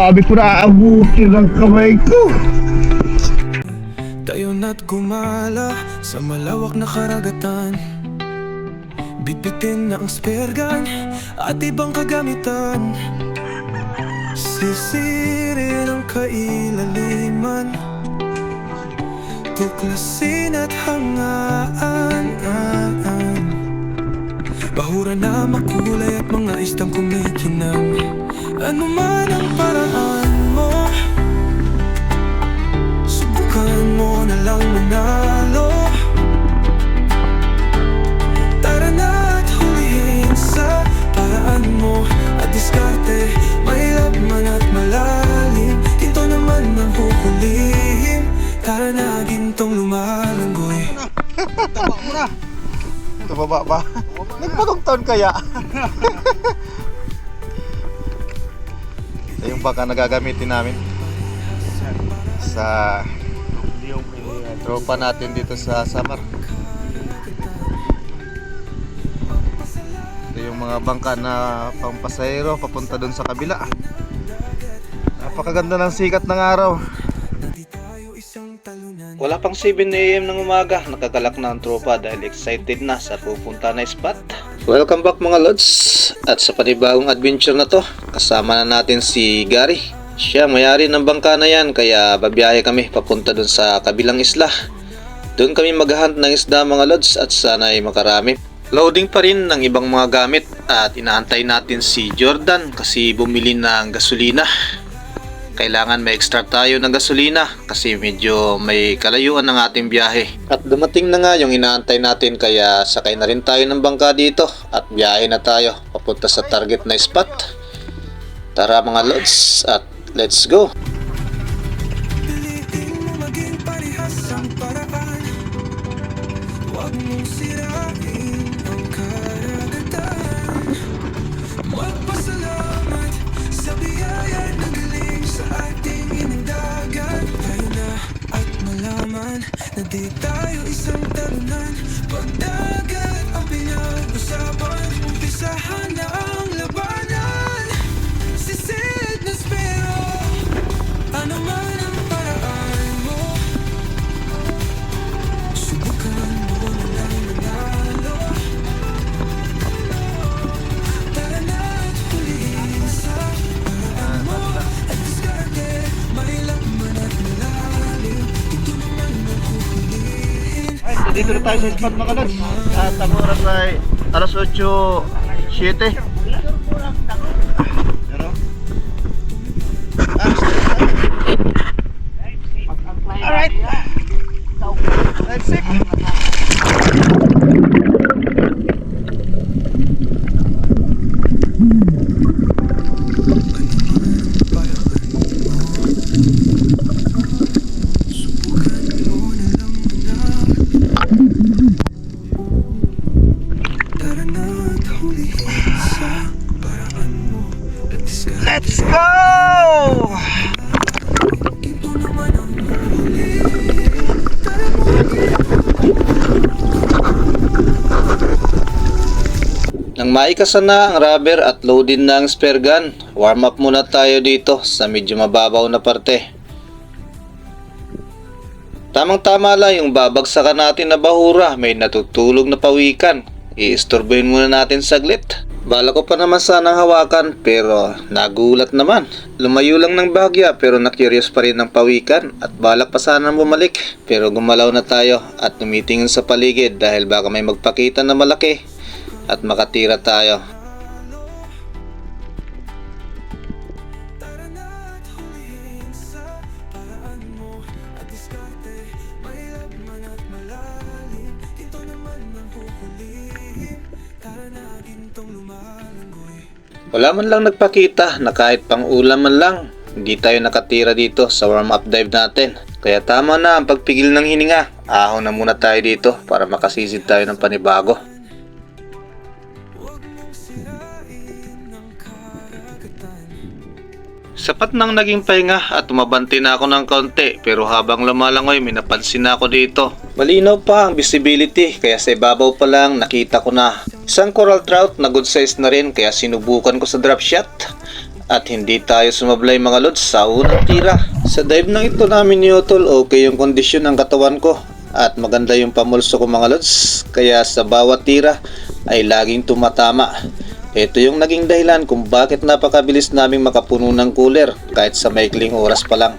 Sabi ko na aabutin ang kamay ko. Tayo na't gumala sa malawak na karagatan. Bitbitin na ang spear gun at ibang kagamitan. Sisirin ang kailaliman, tuklasin at hangaan. Bahura na makulay at mga istang kumikinang. Ano man ang paraan mo, subukan mo na lang manalo. Tara na at hulihin sa paraan mo at diskarte. May laban at malalim, ito naman ang huhulihin. Tara na gintong lumalanggoy. Taba mo na. Tumaba ba? Nagpagong taon kaya? Ito yung baka nagagamitin namin sa tropa natin dito sa Samar. Ito yung mga bangka na pampasahero papunta dun sa kabila. Napakaganda ng sikat ng araw. Wala pang 7 AM ng umaga, nakagalak na ang tropa dahil excited na sa pupunta na spot. Welcome back mga lods, at sa panibagong adventure na to, kasama na natin si Gary. Siya mayari ng bangka na yan, kaya babiyahe kami papunta dun sa kabilang isla. Doon kami maghahunt ng isda mga lods at sana ay makarami. Loading pa rin ng ibang mga gamit at inaantay natin si Jordan kasi bumili ng gasolina. Kailangan may extra tayo ng gasolina kasi medyo may kalayuan ng ating biyahe. At dumating na nga yung inaantay natin, kaya sakay na rin tayo ng bangka dito at biyahe na tayo papunta sa target na spot. Tara mga lods at let's go! Pilitin mo maging parehas ang paraan. Huwag mong sirain ang karagatan. Magpasalamat sa biyaya ng galing sa ating inindagan. Tayo na at malaman na di tayo isang talunan. Pagdagat ang pinag-usapan, umpisahan na ang labanan. Sisid na spero, ano man ang paraan mo, subukan mo na lang manalo. Tara na at hulihin sa paraan mo at diskarte. May laman at malalim, ito naman ang huhulihin. Ay, dito na tayo sa spot mga lods. At ang oras ay alas 8:07. Ano? Alright. Let's see. Tara na at hulihin sa paraan mo at diskarte. Let's go! Ito naman ang huhulihin. Tara mo Nang maikasan na ang rubber at loaded na ang spare gun, warm up muna tayo dito sa medyo mababaw na parte. Tamang-tama lang yung babagsakan natin na bahura, may natutulog na pawikan. Iistorbohin muna natin saglit. Bala ko pa naman sanang hawakan pero nagulat naman. Lumayo lang ng bahagya pero na-curious pa rin ang pawikan at balak pa sanang bumalik. Pero gumalaw na tayo at tumitingin sa paligid dahil baka may magpakita na malaki at makatira tayo. Wala man lang nagpakita na kahit pang ulam man lang. Hindi tayo nakatira dito sa warm up dive natin. Kaya tama na ang pagpigil ng hininga. Ahon na muna tayo dito para makasisid tayo ng panibago. Sapat nang naging pahinga at tumabanti na ako ng kaunti, pero habang lumalangoy may napansin na ako dito. Malinaw pa ang visibility kaya sa ibabaw pa lang nakita ko na isang coral trout na good size na rin, kaya sinubukan ko sa drop shot at hindi tayo sumablay mga lods sa unang tira. Sa dive ng ito namin ni Utol, okay yung kondisyon ng katawan ko at maganda yung pamulso ko mga lods, kaya sa bawat tira ay laging tumatama. Ito yung naging dahilan kung bakit napakabilis naming makapuno ng cooler kahit sa maikling oras pa lang.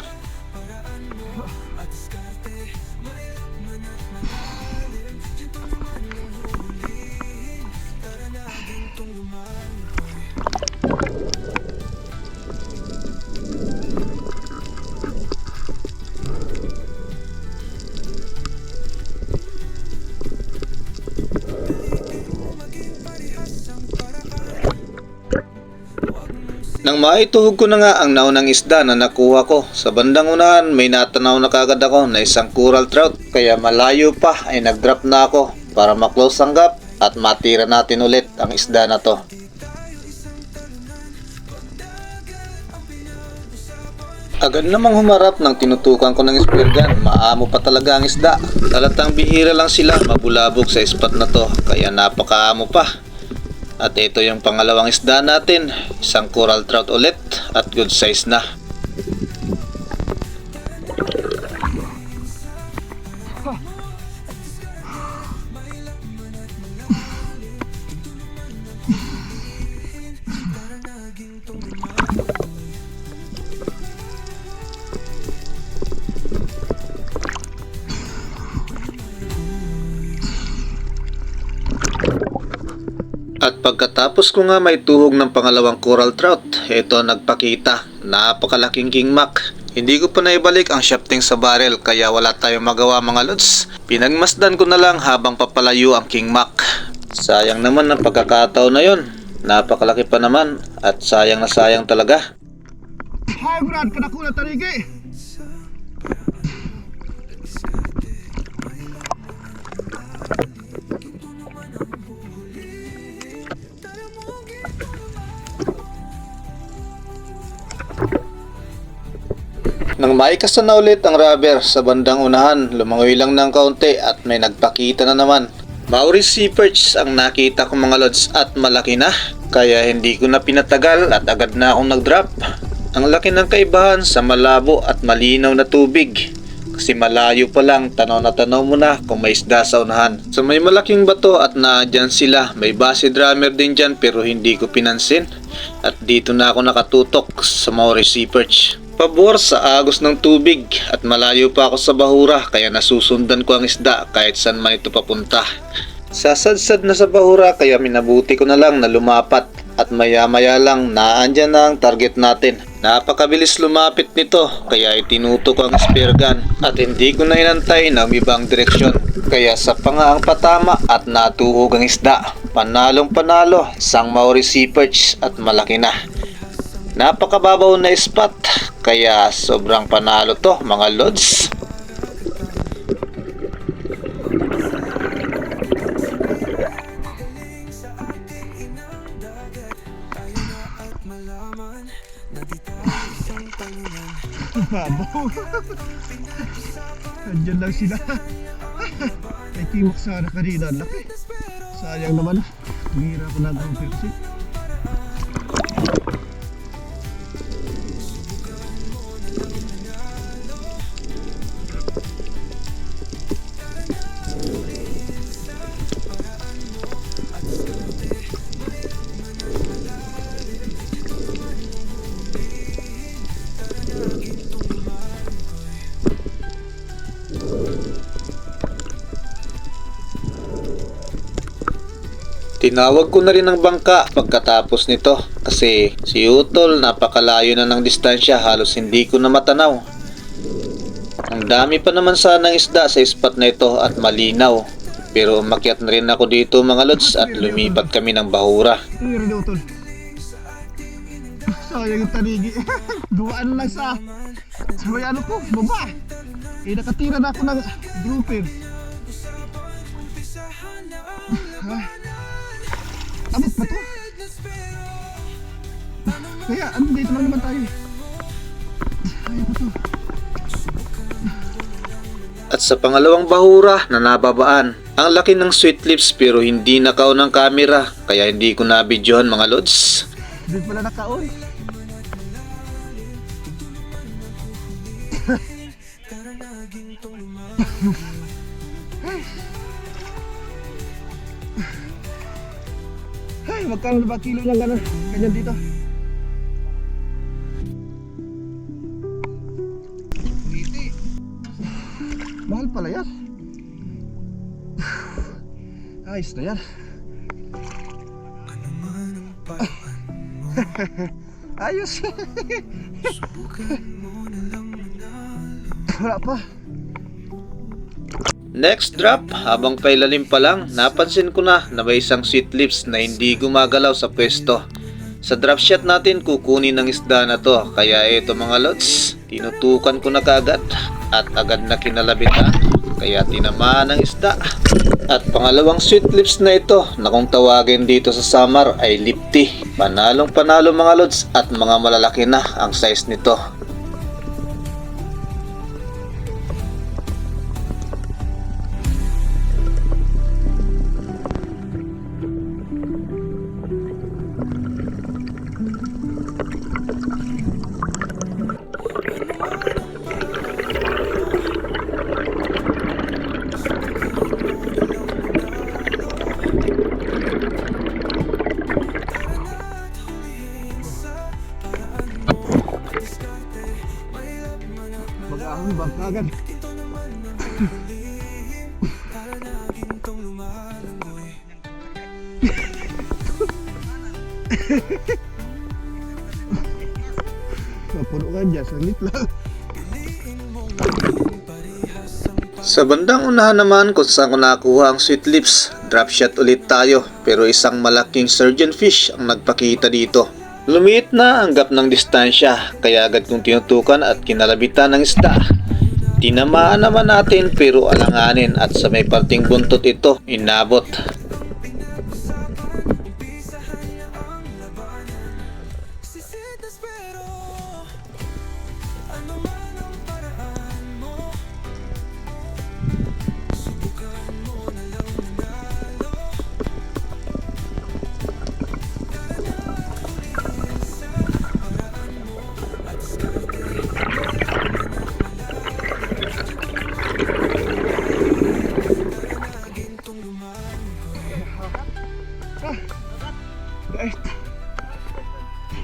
Nang maituhog ko na nga ang naunang isda na nakuha ko, sa bandang unahan may natanaw na kagad ako na isang coral trout, kaya malayo pa ay nag-drop na ako para maklose ang gap at matira natin ulit ang isda na to. Agad namang humarap ng tinutukan ko ng spear gun, maamo pa talaga ang isda. Talatang bihira lang sila mabulabog sa spot na to, kaya napakaamo pa. At ito yung pangalawang isda natin, isang coral trout ulit at good size na. At pagkatapos ko nga may tuhog ng pangalawang coral trout, ito nagpakita, napakalaking king mac. Hindi ko pa naibalik ang shafting sa barrel kaya wala tayong magawa mga lods. Pinagmasdan ko na lang habang papalayo ang king mac. Sayang naman ang pagkakataon na yon, napakalaki pa naman at sayang na sayang talaga. Hi Brad, kanako na tarigi. Nang maikasa na ulit ang rubber sa bandang unahan, lumangoy lang ng kaunti at may nagpakita na naman. Maori sea perch ang nakita ko mga lods at malaki na, kaya hindi ko na pinatagal at agad na akong nag-drop. Ang laki ng kaibahan sa malabo at malinaw na tubig, kasi malayo pa lang tanaw na tanaw mo na kung may isda sa unahan. So may malaking bato at naandyan sila, may base drummer din dyan pero hindi ko pinansin. At dito na ako nakatutok sa Maori sea perch. Pabor sa agos ng tubig at malayo pa ako sa bahura kaya nasusundan ko ang isda kahit saan man ito papunta. Sasadsad na sa bahura kaya minabuti ko na lang na lumapat at maya maya lang naandyan na ang target natin. Napakabilis lumapit nito kaya itinuto ko ang spear gun at hindi ko na inantay na umibang direksyon. Kaya sa pangaang patama at natuhog ang isda. Panalong panalo, isang Maori sea perch at malaki na. Napakababaw na spot kaya sobrang panalo to mga lods. Babaw. Andyan lang sila. Ay timok sana kanina, laki. Sayang naman. Hira ko na ang Pepsi. Tinawag ko na rin ang bangka pagkatapos nito kasi si Utol napakalayo na ng distansya, halos hindi ko na matanaw. Ang dami pa naman sanang isda sa spot na ito at malinaw, pero umakyat na rin ako dito mga lods at lumipat kami ng bahura. Hira ni Utol. Sayang yung tarigi. Dumaan lang sa may ano ko, baba. Nakatira na ako ng grouper. Abot pa to. Kaya ano, dito lang naman tayo. Ayaw pa to. At sa pangalawang bahura na nababaan, ang laki ng sweet lips pero hindi nakaon ng camera kaya hindi ko nabidyohan mga lods. Doon pala nakaon. Ay, magkano na ba kilo ng gano'n? Ganyan dito. Ngiti. Mahal pala yan. Ayos na yan. Ano man ang paraan mo, Ayos. subukan mo na lang manalo. Wala pa. Next drop, habang pailalim pa lang, napansin ko na may isang sweet lips na hindi gumagalaw sa pwesto. Sa drop shot natin, kukunin ng isda na to. Kaya ito mga lods, tinutukan ko na kaagad at agad na kinalabitan. Kaya tinamaan ng isda. At pangalawang sweet lips na ito na kung tawagin dito sa Samar ay lipti. Panalong panalo mga lods at mga malalaki na ang size nito. Mag-ahon ba agad? Para na gintong lumalangoy. Mapuno ka dyan, saglit lang. Piliin mong maging parehas ang Sa bandang unahan naman kung saan ko nakuha ang sweet lips, drop shot ulit tayo pero isang malaking surgeon fish ang nagpakita dito. Lumiit na ang gap ng distansya kaya agad kong tinutukan at kinalabitan ng isda. Tinamaan naman natin pero alanganin at sa may parting buntot ito inabot. sisitas pero ano man ang paraan mo, subukan mo na lang manalo. Guys,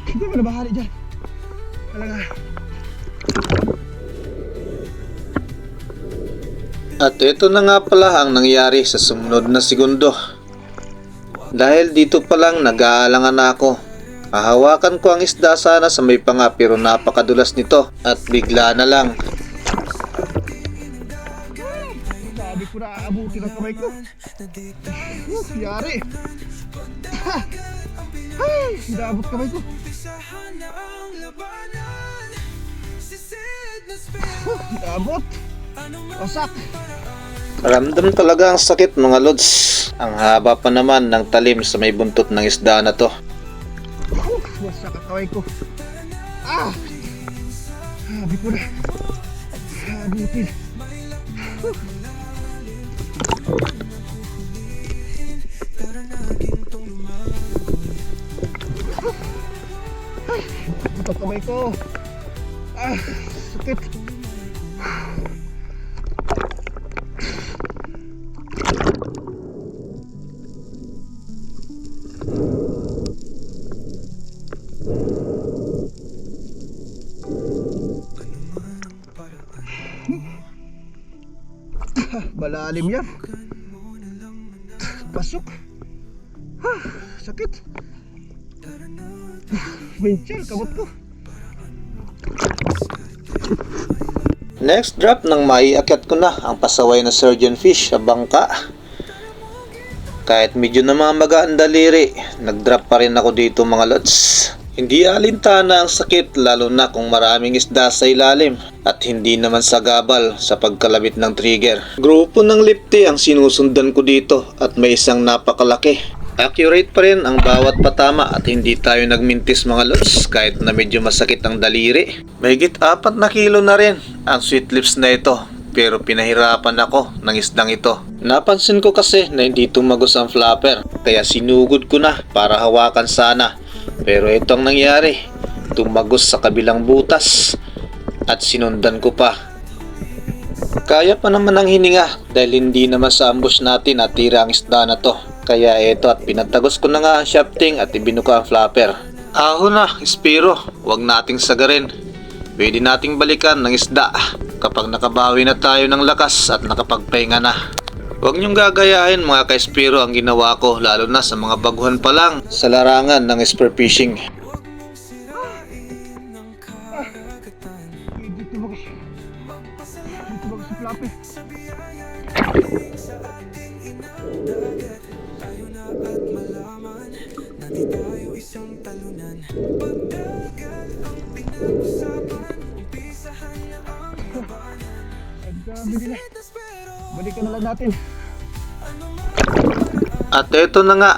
hindi mo na bahali dyan. Talaga. At ito na nga pala ang nangyari sa sumunod na segundo. Dahil dito pa lang nag-aalangan na ako. Hahawakan ko ang isda sana sa may panga pero napakadulas nito at bigla na lang. Sabi ko na aabuti ng kamay ko. Yari. Ay, inaabot kamay ko. Umpisahan na ang labanan, sisitas pero Inaabot. ano man Wasak. Ramdam talaga ang sakit mga lods. Ang haba pa naman ng talim sa may buntot ng isda na to. Wasak ang kamay ko. Ah! Sabi ko na. Abutin. Ito kamay ko. Ah, sakit. Malalim yan. Pasok. Sakit. Winchell, kabot ko. Next drop nang maiakyat ko na ang pasaway na surgeon fish sa bangka. Kahit medyo namamaga ang daliri, nag-drop pa rin ako dito mga lods. Hindi alintana ang sakit lalo na kung maraming isda sa ilalim at hindi naman sagabal sa pagkalabit ng trigger. Grupo ng lipti ang sinusundan ko dito at may isang napakalaki. Accurate pa rin ang bawat patama at hindi tayo nagmintis mga lods kahit na medyo masakit ang daliri. Mahigit 4 na kilo na rin ang sweet lips na ito pero pinahirapan ako ng isdang ito. Napansin ko kasi na hindi tumagos ang flapper kaya sinugod ko na para hawakan sana. Pero ito ang nangyari, tumagos sa kabilang butas at sinundan ko pa. Kaya pa naman ang hininga dahil hindi naman sa ambush natin natira ang isda na to. Kaya eto at pinatagos ko na nga ang shafting at ibinuka ang flapper. Ahon na, Spiro, huwag nating sagarin. Pwede nating balikan ng isda kapag nakabawi na tayo ng lakas at nakapagpahinga na. Huwag niyong gagayahin mga ka-Spiro ang ginawa ko lalo na sa mga baguhan pa lang sa larangan ng spear fishing. Dito ba sa flappy? Balikan na lang natin. At eto na nga,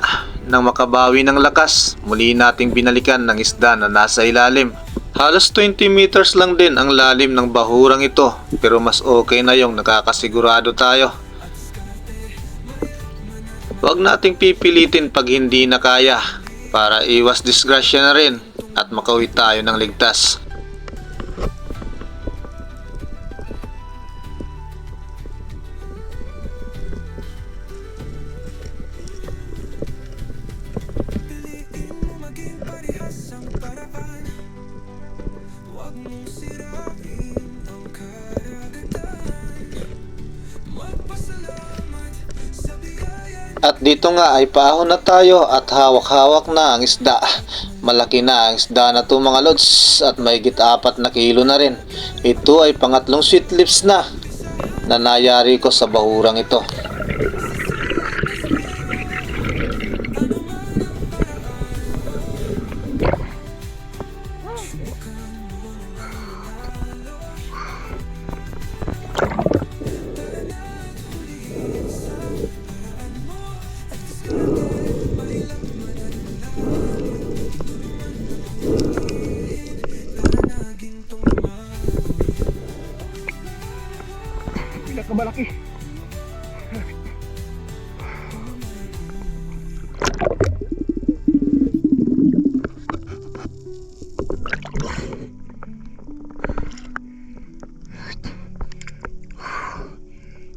nang makabawi ng lakas, muli nating binalikan ng isda na nasa ilalim. Halos 20 meters lang din ang lalim ng bahurang ito, pero mas okay na yung nakakasigurado tayo. Huwag nating pipilitin pag hindi na kaya, para iwas disgrasya na rin at makauwi tayo ng ligtas. At dito nga ay paahon na tayo at hawak-hawak na ang isda. Malaki na ang isda na to mga lods at mahigit 4 na kilo na rin. Ito ay pangatlong sweet lips na nayari ko sa bahurang ito. Pinakamalaki.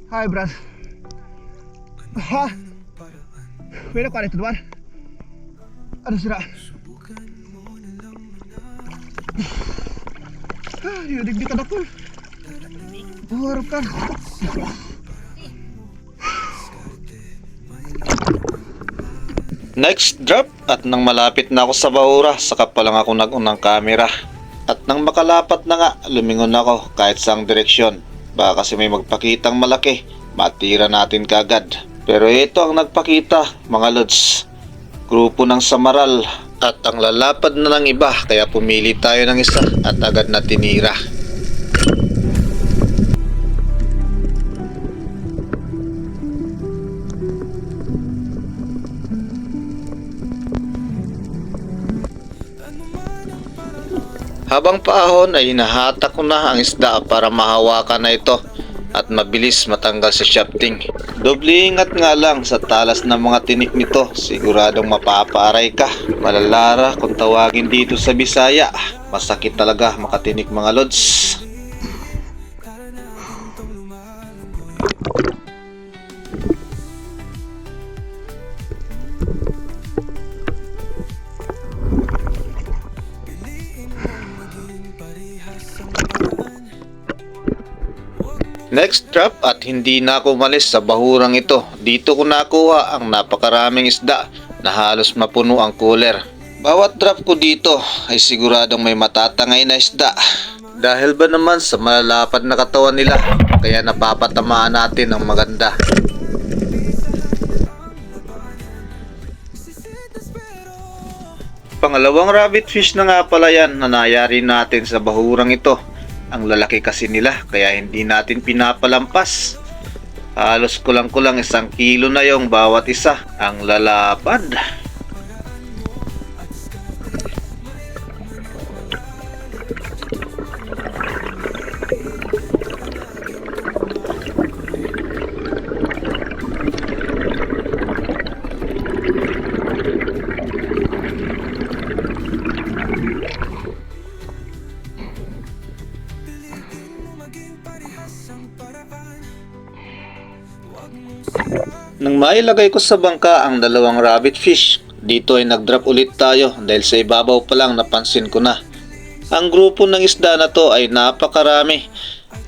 Hi, Brad. Ha? Pwede ka rin ito, ano sira? Yung digdikan ako. Harap ka. Next drop at nang malapit na ako sa bahura, saka pa lang ako nag-unang camera. At nang makalapat na nga, lumingon ako kahit saang direksyon. Baka kasi may magpakitang malaki, matira natin kagad. Pero ito ang nagpakita mga lods. Grupo ng samaral at ang lalapad na ng iba, kaya pumili tayo ng isa at agad na tinira. Habang paahon ay hinahatak ko na ang isda para mahawakan na ito at mabilis matanggal sa shafting. Doble ingat nga lang sa talas ng mga tinik nito, siguradong mapapaaray ka. Malalara kung tawagin dito sa Bisaya. Masakit talaga makatinik mga lods. Next drop at hindi na ako umalis sa bahurang ito. Dito ko nakuha ang napakaraming isda na halos mapuno ang cooler. Bawat drop ko dito ay siguradong may matatangay na isda. Dahil ba naman sa malalapad na katawan nila, kaya napapatamaan natin ang maganda. Pangalawang rabbit fish na nga pala yan na nayari natin sa bahurang ito. Ang lalaki kasi nila kaya hindi natin pinapalampas. Halos kulang-kulang 1 kilo na yung bawat isa. Ang lalapad. Nang mailagay ko sa bangka ang dalawang rabbit fish, dito ay nag-drop ulit tayo dahil sa ibabaw pa lang napansin ko na. Ang grupo ng isda na to ay napakarami.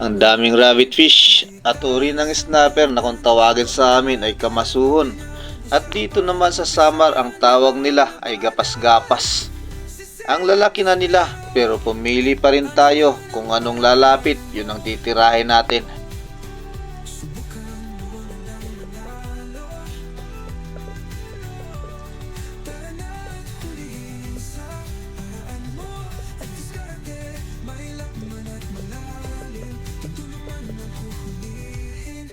Ang daming rabbit fish at uri ng snapper na kung tawagin sa amin ay kamasuhon. At dito naman sa Samar ang tawag nila ay gapas-gapas. Ang lalaki na nila pero pumili pa rin tayo kung anong lalapit, yun ang titirahin natin.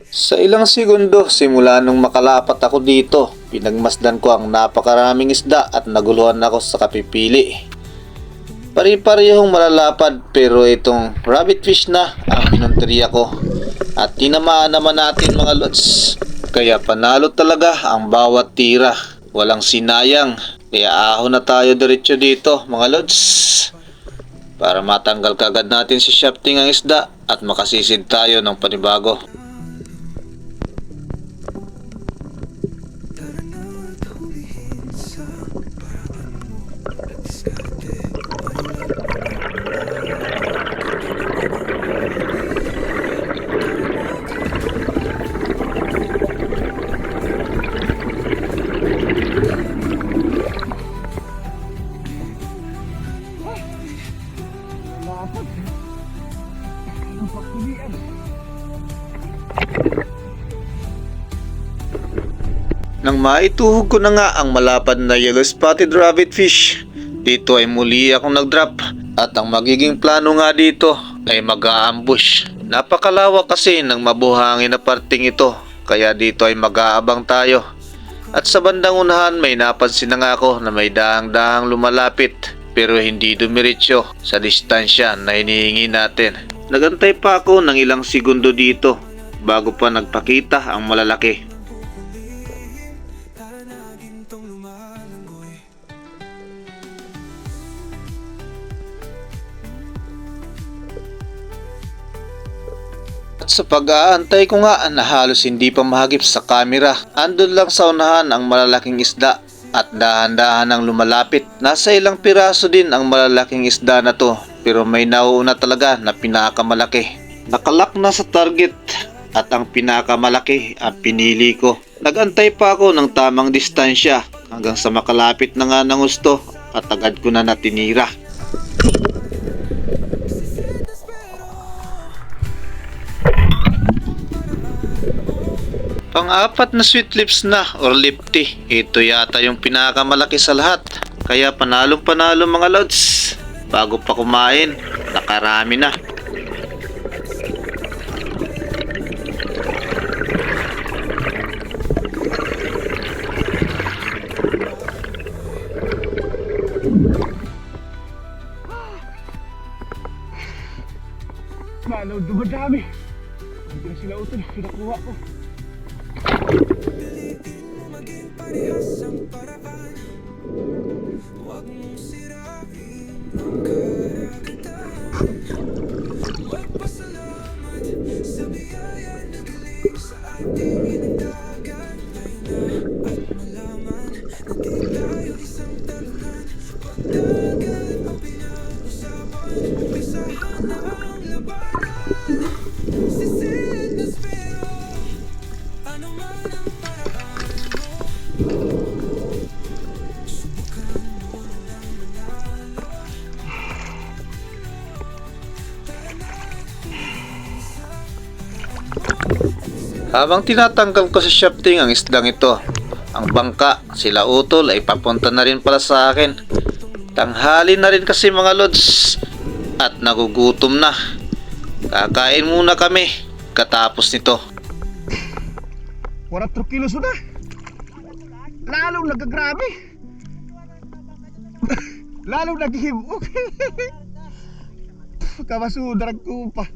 Sa ilang segundo simula nung makalapat ako dito, pinagmasdan ko ang napakaraming isda at naguluhan ako sa kapipili. Pari-parehong malalapad pero itong rabbit fish na ang pinunteriya ko. At tinamaan naman natin mga lods. Kaya panalo talaga ang bawat tira. Walang sinayang. Kaya ahon na tayo diretso dito mga lods. Para matanggal kagad natin sa shafting ang isda at makasisid tayo ng panibago. Nang maituhog ko na nga ang malapad na yellow spotted rabbit fish, dito ay muli akong nag-drop at ang magiging plano nga dito ay mag-a-ambush. Napakalawak kasi ng mabuhangin na parting ito, kaya dito ay mag-aabang tayo. At sa bandang unahan may napansin na nga ako na may dahang-dahang lumalapit pero hindi dumiretso sa distansya na hinihingi natin. Nagantay pa ako ng ilang segundo dito bago pa nagpakita ang malalaki. At sa pag-aantay ko nga na halos hindi pa mahagip sa camera, andun lang sa unahan ang malalaking isda at dahan-dahan ang lumalapit. Nasa ilang piraso din ang malalaking isda na to pero may nauuna talaga na pinakamalaki. Nakalak na sa target at ang pinakamalaki ang pinili ko. Nagantay pa ako ng tamang distansya hanggang sa makalapit na nga ng gusto at agad ko na natinira. Pang-apat na sweet lips na or lifty. Ito yata yung pinakamalaki sa lahat. Kaya panalong-panalo mga lods. Bago pa kumain, nakarami na. Lalo dumadami. Hindi na sila utol, pinakuha ko. Maging parehas ang paraan. Huwag mong sirain ang karagatan. Huwag pasalamat sa biyaya na galing sa ating inindagan. Tayo na at malaman na di tayo isang talunan. Pagdagat ang pinag-usapan, pisahan na ang labanan. Sisid na spero, ano man ang paraan mo. Subukan mo lang manalo. Habang tinatanggal ko sa shafting ang isdang ito, ang bangka, sila utol ay papunta na rin pala sa akin. Tanghali na rin kasi mga lods at nagugutom na. Kakain muna kami katapos nito. 4 kilos na. Lalong nagagrabe. Lalong naghihimok. Kamasudarag ko pa.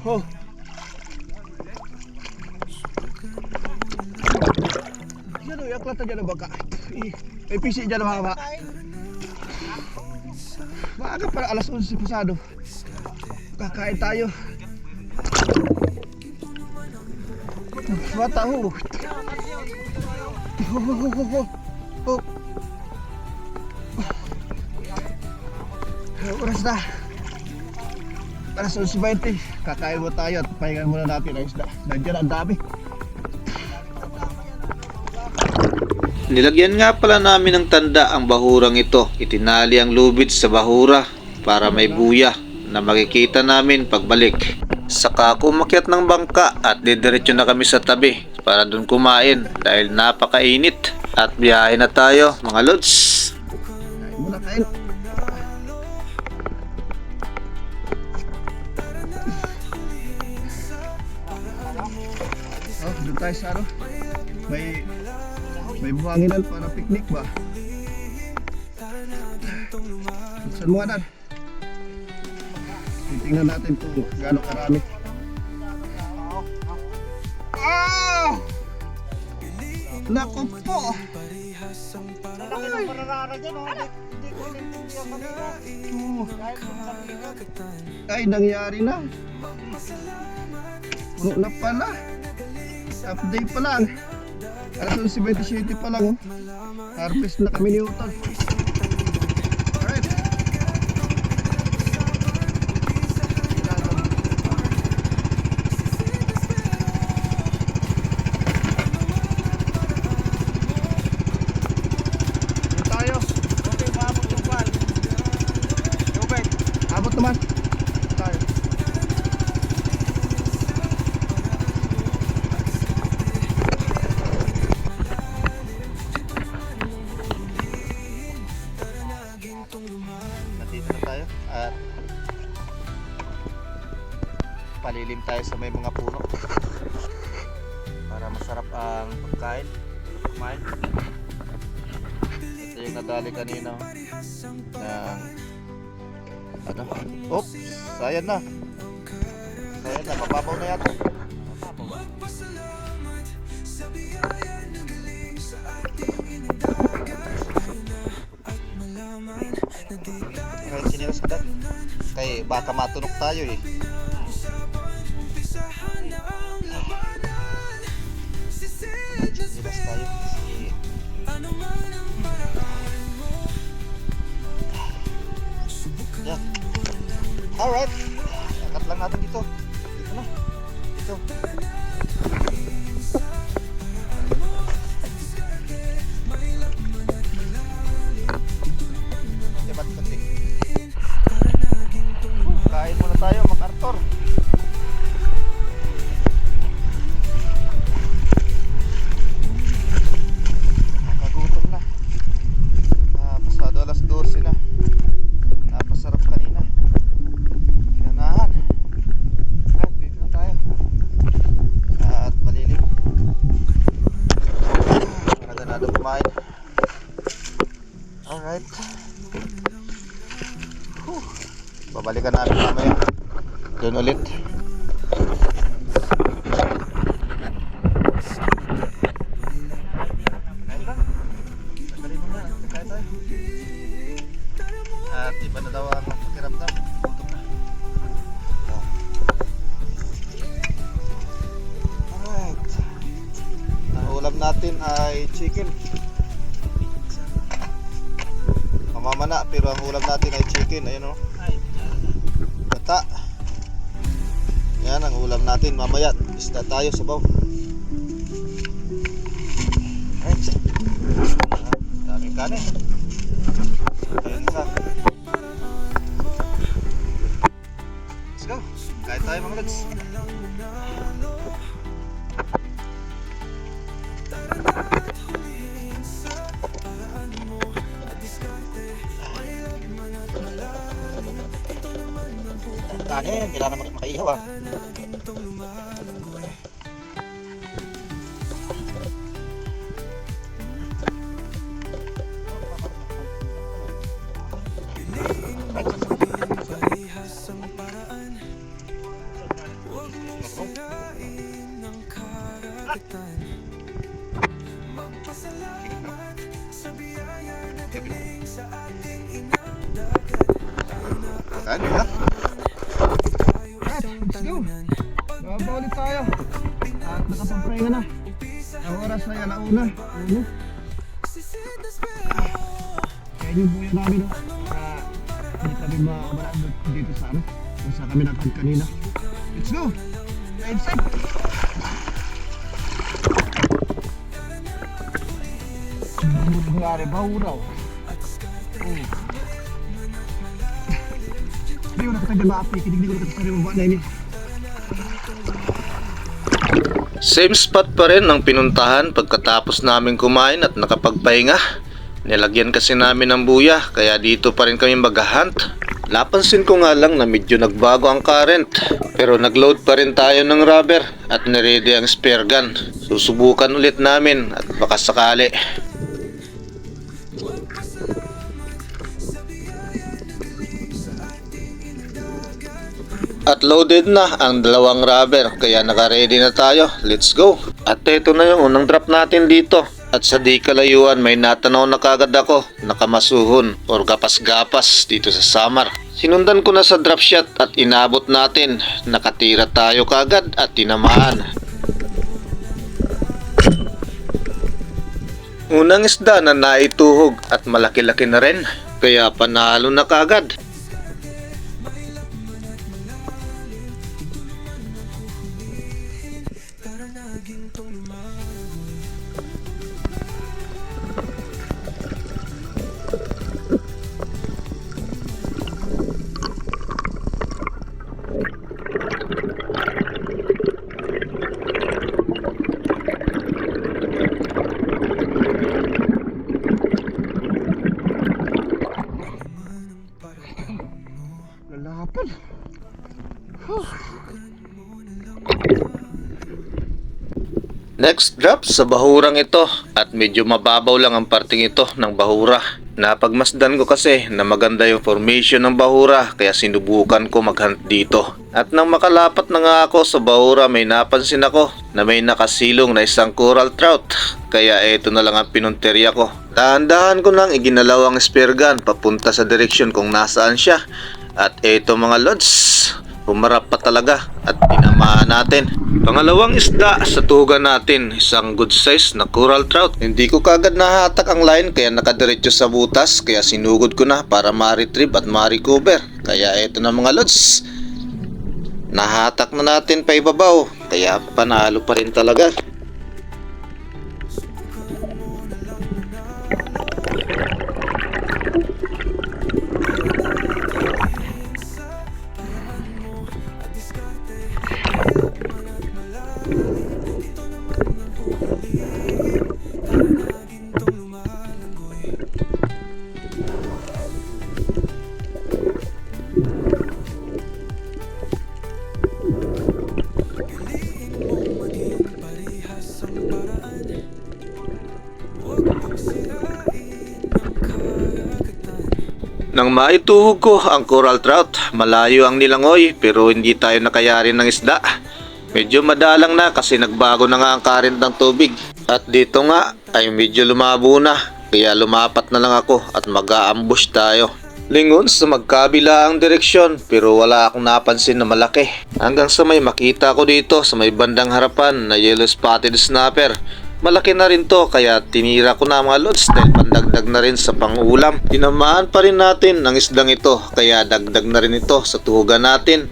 Oh. Yan o, yaklat na dyan ang baka. May pisi dyan ang haba. Maaga para alas 11 pasado. Kakain tayo. Bata ho. Oh. Oras na. Alas 11:20. Kakain mo tayo at pahingan muna natin ang isda. Nandiyan ang dami. Nilagyan nga pala namin ng tanda ang bahurang ito. Itinali ang lubid sa bahura para may buya na makikita namin pagbalik. Saka ako umakyat ng bangka at didiretso na kami sa tabi para dun kumain dahil napakainit. At biyahe na tayo mga lods. Kain muna, kain. Oh, doon tayo sa ano? May buhanginan para picnic ba? Saan mo nga. Titingnan natin kung gaano karami. Oh! Naku po! Ay, nangyari na. Puno na pala. Update pa lang. Alas 11:27 pa lang. Harvest na kami ni Utol. Alright. Tayo. Okay, maabot yung bal. Tubig. Abot naman. Tayo. Nandito na tayo at palilim tayo sa may mga puno para masarap ang pagkain. Kumain. Ito yung nadali kanina ng ano? Oops! Sayang na. Mababaw na yata. Kahit sinilas ka dad. Kaya baka matunok tayo eh. Sinilas tayo. Yan. Alright. Angkat lang natin dito. Dito na. Dito. Kain muna tayo, MacArthur. Nakagutom na. Pasado alas 12 na. Napasarap kanina. Ganahan. At dito na tayo. At malilim. Naganado kumain. Alright. Babalikan namin mamaya. Doon ulit. At iba na daw ang pakiramdam. Gutom na. Alright. Ang ulam natin ay chicken. Mamamana pero ang ulam natin ay chicken. Ayun o. Gata. Yan ang ulam natin mamaya. Isda tayo sa baw. Right. Daming kanin. Ayun na. Let's go. Kain tayo mga lods. Kanin, kailangan makaihaw ah. Kanin na. Let's go! Baba ulit tayo. At nakapagpahinga na. Ang oras ay alauna. Uno. Kaya yung buya namin, no? Hindi kami makabalaan dito sa ano. Kung saan kami nakad kanina. Let's go! Time set! Nangyari ba uraw? Hindi ko nakatagal maapi. Kinig ko nakatagal mo ba na ini? Same spot pa rin ang pinuntahan pagkatapos namin kumain at nakapagpahinga. Nilagyan kasi namin ng buya kaya dito pa rin kami mag-hunt. Napansin ko nga lang na medyo nagbago ang current pero nagload pa rin tayo ng rubber at niready ang spear gun. Susubukan ulit namin at baka sakali. At loaded na ang dalawang rubber kaya naka-ready na tayo. Let's go! At ito na yung unang drop natin dito. At sa di kalayuan may natanaw na kagad ako, nakamasuhon or gapas-gapas dito sa Samar. Sinundan ko na sa drop shot at inabot natin. Nakatira tayo kagad at tinamaan. Unang isda na naituhog at malaki-laki na rin. Kaya panalo na kagad. Lalapan. Next drop sa bahurang ito at medyo mababaw lang ang parting ito ng bahura. Napagmasdan ko kasi na maganda yung formation ng bahura kaya sinubukan ko maghunt dito. At nang makalapat na nga ako sa bahura may napansin ako na may nakasilong na isang coral trout. Kaya ito na lang ang pinunterya ko. Dahan-dahan ko nang iginalaw ang spear gun papunta sa direksyon kung nasaan siya. At ito mga lods, humarap pa talaga at tinamaan natin. Pangalawang isda sa tugan natin, isang good size na coral trout. Hindi ko kagad nahatak ang line kaya nakadiretso sa butas kaya sinugod ko na para ma-retrieve at ma-recover. Kaya ito na mga lods, nahatak na natin pa ibabaw kaya panalo pa rin talaga. Nang maituhog ko ang coral trout, malayo ang nilangoy pero hindi tayo nakayari ng isda. Medyo madalang na kasi nagbago na nga ang current ng tubig. At dito nga ay medyo lumabo na kaya lumapat na lang ako at mag-a-ambush tayo. Lingon sa magkabila ang direksyon pero wala akong napansin na malaki. Hanggang sa may makita ko dito sa may bandang harapan na yellow spotted snapper. Malaki na rin to kaya tinira ko na mga lods dahil pandagdag na rin sa pangulam. Tinamaan pa rin natin ang isdang ito kaya dagdag na rin ito sa tuhugan natin.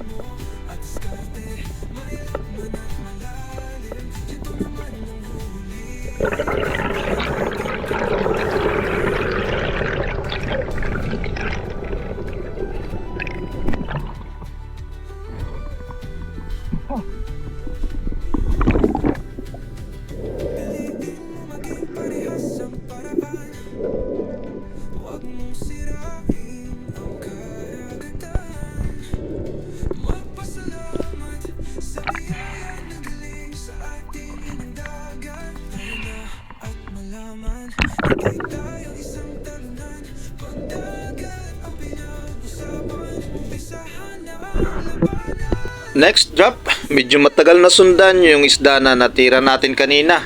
Next drop, medyo matagal na sundan yung isda na natira natin kanina.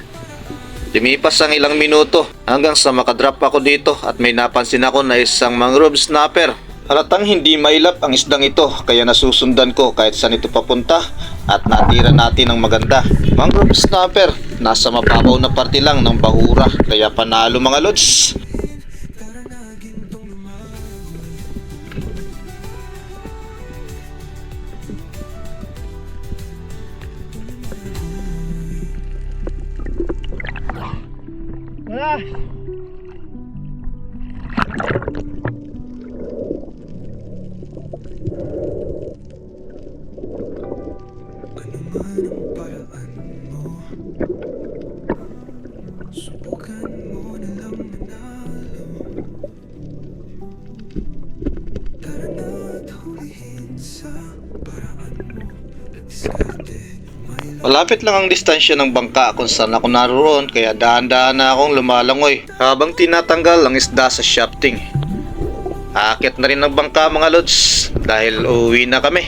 Lumipas ang ilang minuto hanggang sa makadrop ako dito at may napansin ako na isang mangrove snapper. Halatang hindi mailap ang isdang ito kaya nasusundan ko kahit saan ito papunta at natira natin ng maganda. Mangrove snapper, nasa mababaw na parte lang ng bahura kaya panalo mga lods. Wala! Ano man ang paraan mo, subukan mo na lang manalo. Tara na't hulihin sa paraan mo. Diskarte, may Malapit lang ang distansya ng bangka kung saan ako naroon kaya dahan-dahan na akong lumalangoy habang tinatanggal ang isda sa shafting. Aakyat na rin ng bangka mga lods dahil uuwi na kami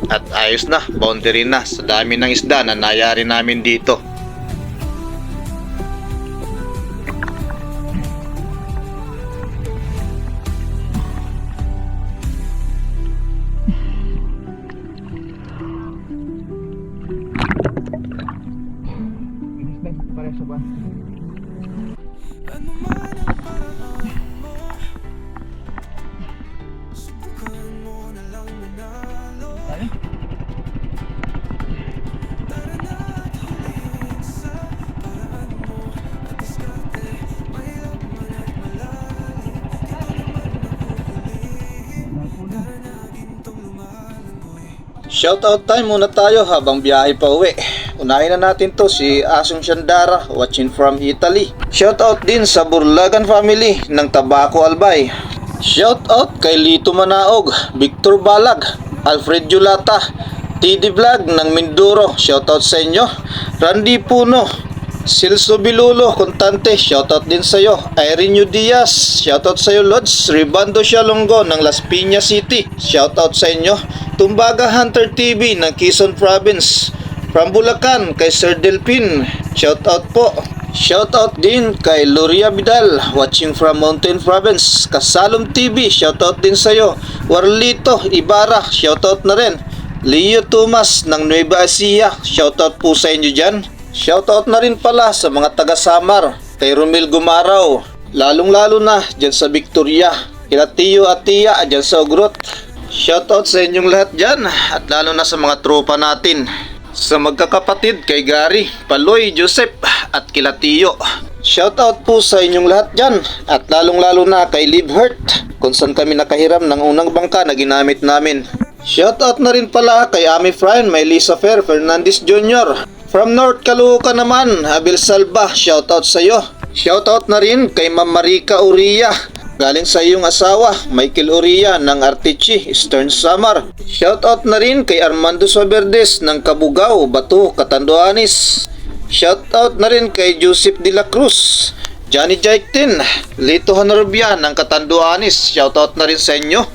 at ayos na, boundary na sa dami ng isda na nayari namin dito. ano man ang paraan mo, subukan mo na lang manalo. Tara na't hulihin sa paraan mo. At diskarte, may laman at malalim. Dito naman nahuhulihin. Tara na gintong lumalangoy. Shoutout time muna tayo habang biyahe pa uwi. Unahin na natin to si Asong Shandara watching from Italy. Shoutout din sa Burlagan family ng Tabaco Albay. Shoutout kay Lito Manaog, Victor Balag, Alfred Julata, TD Vlog ng Mindoro. Shoutout sa inyo. Randy Puno, Silso Bilulo, Contante. Shoutout din sa iyo. Irene Diaz, shoutout sa iyo Lods. Ribando Sialongo ng Las Piñas City. Shoutout sa inyo. Tumbaga Hunter TV ng Quezon Province. From Bulacan kay Sir Delpin, shoutout po. Shoutout din kay Loria Vidal, watching from Mountain Province. Kasalom TV, shoutout din sa'yo. Warlito Ibarra, shoutout na rin. Leo Tomas ng Nueva Ecija, shoutout po sa inyo dyan. Shoutout na rin pala sa mga taga Samar, kay Romel Gumaraw, lalong lalo na dyan sa Victoria, kila Tiyo at Tia dyan sa Ugrot. Shoutout sa inyong lahat dyan at lalo na sa mga tropa natin. Sa magkakapatid kay Gary, Paloy, Joseph at kila Tiyo. Shoutout po sa inyong lahat dyan at lalong lalo na kay Live Hurt kung saan kami nakahiram ng unang bangka na ginamit namin. Shoutout na rin pala kay Ami Friend, may Lisa Fer Fernandez Jr. From North Caloocan naman, Abel Salva, shoutout sa iyo. Shoutout na rin kay Ma'am Marika Uria, galing sa iyong asawa, Michael Uria ng Artichi, Eastern Samar. Shoutout na rin kay Armando Soberdes ng Kabugao, Bato, Catanduanes. Shoutout na rin kay Joseph de la Cruz, Johnny Jaiktin, Lito Honorbia ng Catanduanes. Shoutout na rin sa inyo.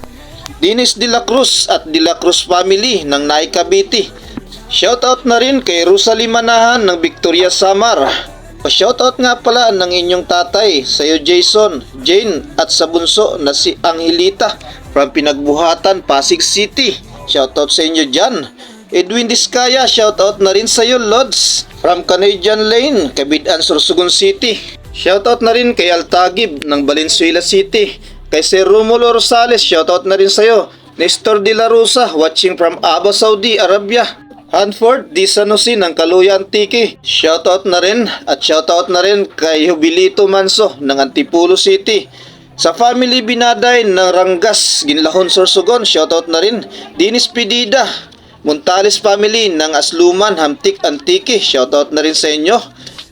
Dinis de la Cruz at de la Cruz family ng Naik Cavite. Shoutout na rin kay Rosalie Manahan ng Victoria Samar. Pa-shoutout nga pala ng inyong tatay sa iyo Jason, Jane at sa bunso na si Angelita from Pinagbuhatan, Pasig City. Shoutout sa inyo dyan. Edwin Diskaya, shoutout na rin sa iyo Lods from Canadian Lane, Cabidan, Sorsogon City. Shoutout na rin kay Altagib ng Valenzuela City. Kay Sir Romulo Rosales, shoutout na rin sa iyo. Nestor De La Rosa, watching from Aba, Saudi Arabia. Hanford Di Sanusi ng Kaluya Antique, shoutout na rin at shoutout na rin kay Jubilito Manso ng Antipolo City. Sa family Binaday ng Rangas, Ginlahon, Sorsogon, shoutout na rin. Dinis Pidida, Montales family ng Asluman, Hamtik Antique, shoutout na rin sa inyo.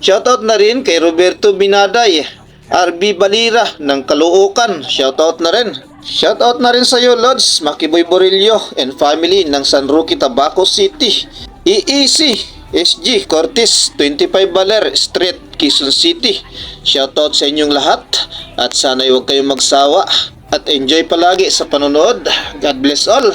Shoutout na rin kay Roberto Binaday, RB Balira ng Caloocan, shoutout na rin. Shoutout na rin sa iyo Lods, Makiboy Borillo and family ng San Roque, Tabaco City. EEC, SG, Cortez, 25 Baler Street, Quezon City. Shoutout sa inyong lahat at sana'y huwag kayong magsawa at enjoy palagi sa panonood. God bless all.